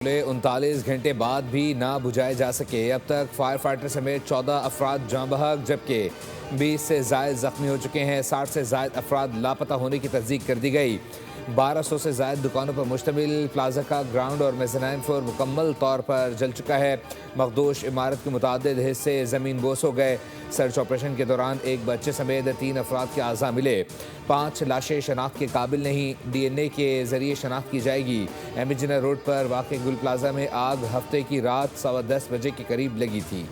39 گھنٹے بعد بھی نہ بجھائے جا سکے۔ اب تک فائر فائٹر سمیت 14 افراد جاں بحق جبکہ 20 سے زائد زخمی ہو چکے ہیں۔ 60 سے زائد افراد لاپتہ ہونے کی تصدیق کر دی گئی۔ 1200 سے زائد دکانوں پر مشتمل پلازا کا گراؤنڈ اور میزانین فلور مکمل طور پر جل چکا ہے۔ مخدوش عمارت کے متعدد حصے زمین بوس ہو گئے۔ سرچ آپریشن کے دوران ایک بچے سمیت 3 افراد کے اعضاء ملے۔ 5 لاشیں شناخت کے قابل نہیں، ڈی این اے کے ذریعے شناخت کی جائے گی۔ ایم انجینئر روڈ پر واقع گل پلازا میں آگ ہفتے کی رات 10:15 بجے کے قریب لگی تھی۔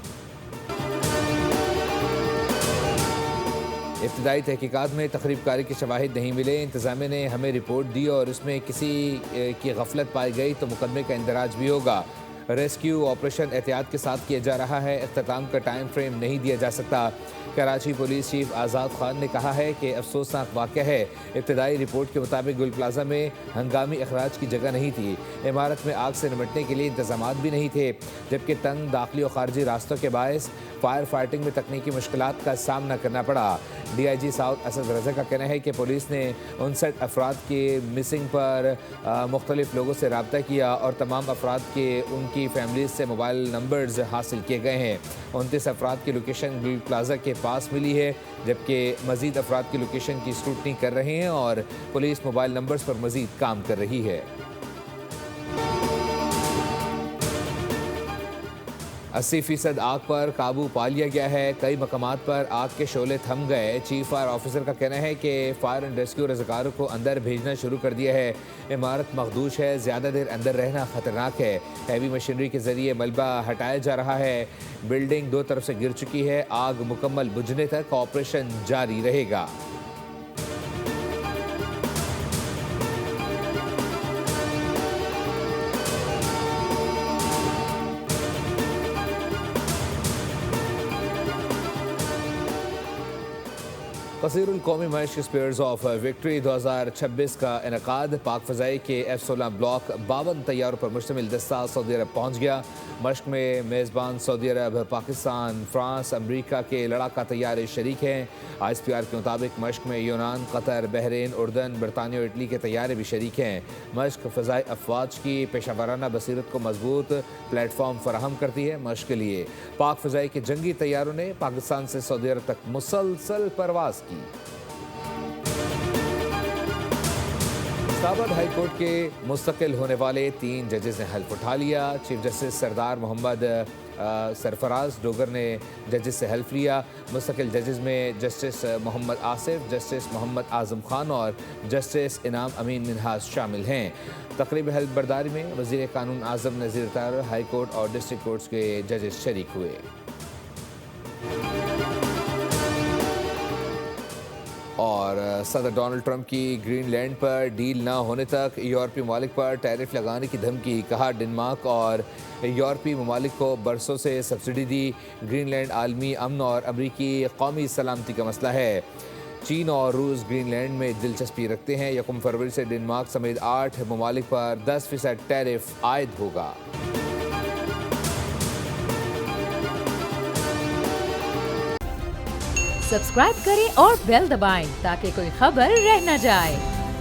ابتدائی تحقیقات میں تخریب کاری کے شواہد نہیں ملے۔ انتظامیہ نے ہمیں رپورٹ دی اور اس میں کسی کی غفلت پائی گئی تو مقدمے کا اندراج بھی ہوگا۔ ریسکیو آپریشن احتیاط کے ساتھ کیا جا رہا ہے، اختتام کا ٹائم فریم نہیں دیا جا سکتا۔ کراچی پولیس چیف آزاد خان نے کہا ہے کہ افسوسناک واقعہ ہے۔ ابتدائی رپورٹ کے مطابق گل پلازا میں ہنگامی اخراج کی جگہ نہیں تھی۔ عمارت میں آگ سے نمٹنے کے لیے انتظامات بھی نہیں تھے، جبکہ تنگ داخلی اور خارجی راستوں کے باعث فائر فائٹنگ میں تکنیکی مشکلات کا سامنا کرنا پڑا۔ D I G south Asad Raza کا کہنا ہے کہ پولیس نے 59 افراد کے مسنگ پر مختلف لوگوں سے رابطہ کیا اور تمام افراد کے ان کی فیملیز سے موبائل نمبرز حاصل کیے گئے ہیں۔ 29 افراد کی لوکیشن گل پلازا کے پاس ملی ہے، جبکہ مزید افراد کی لوکیشن کی اسکروٹنی کر رہے ہیں اور پولیس موبائل نمبرز پر مزید کام کر رہی ہے۔ 80% آگ پر قابو پا لیا گیا ہے۔ کئی مقامات پر آگ کے شعلے تھم گئے۔ چیف فائر آفیسر کا کہنا ہے کہ فائر اینڈ ریسکیو رضاکاروں کو اندر بھیجنا شروع کر دیا ہے۔ عمارت مخدوش ہے، زیادہ دیر اندر رہنا خطرناک ہے۔ ہیوی مشینری کے ذریعے ملبہ ہٹایا جا رہا ہے۔ بلڈنگ 2 طرف سے گر چکی ہے۔ آگ مکمل بجھنے تک آپریشن جاری رہے گا۔ قصیر القومی مشق اسپیئرز آف وکٹری 2026 کا انعقاد۔ پاک فضائی کے F-16 بلاک 52 طیاروں پر مشتمل دستہ سعودی عرب پہنچ گیا۔ مشق میں میزبان سعودی عرب، پاکستان، فرانس، امریکہ کے لڑاکا طیارے شریک ہیں۔ ISPR کے مطابق مشق میں یونان، قطر، بحرین، اردن، برطانیہ اور اٹلی کے طیارے بھی شریک ہیں۔ مشق فضائی افواج کی پیشہ ورانہ بصیرت کو مضبوط پلیٹ فارم فراہم کرتی ہے۔ مشق کے لیے پاک فضائی کے جنگی طیاروں نے پاکستان سے سعودی عرب تک مسلسل پرواز کی۔ اسلام آباد ہائی کورٹ کے مستقل ہونے والے 3 ججز نے حلف اٹھا لیا۔ چیف جسٹس سردار محمد سرفراز ڈوگر نے ججز سے حلف لیا۔ مستقل ججز میں جسٹس محمد آصف، جسٹس محمد اعظم خان اور جسٹس انعام امین منہاس شامل ہیں۔ تقریب حلف برداری میں وزیر قانون اعظم نذیر طاہر، ہائی کورٹ اور ڈسٹرکٹ کورٹس کے ججز شریک ہوئے۔ اور صدر ڈونلڈ ٹرمپ کی گرین لینڈ پر ڈیل نہ ہونے تک یورپی ممالک پر ٹیرف لگانے کی دھمکی۔ کہا ڈنمارک اور یورپی ممالک کو برسوں سے سبسڈی دی۔ گرین لینڈ عالمی امن اور امریکی قومی سلامتی کا مسئلہ ہے۔ چین اور روس گرین لینڈ میں دلچسپی رکھتے ہیں۔ 1 فروری سے ڈنمارک سمیت 8 ممالک پر 10% ٹیرف عائد ہوگا۔ سبسکرائب کریں اور بیل دبائیں تاکہ کوئی خبر رہ نہ جائے۔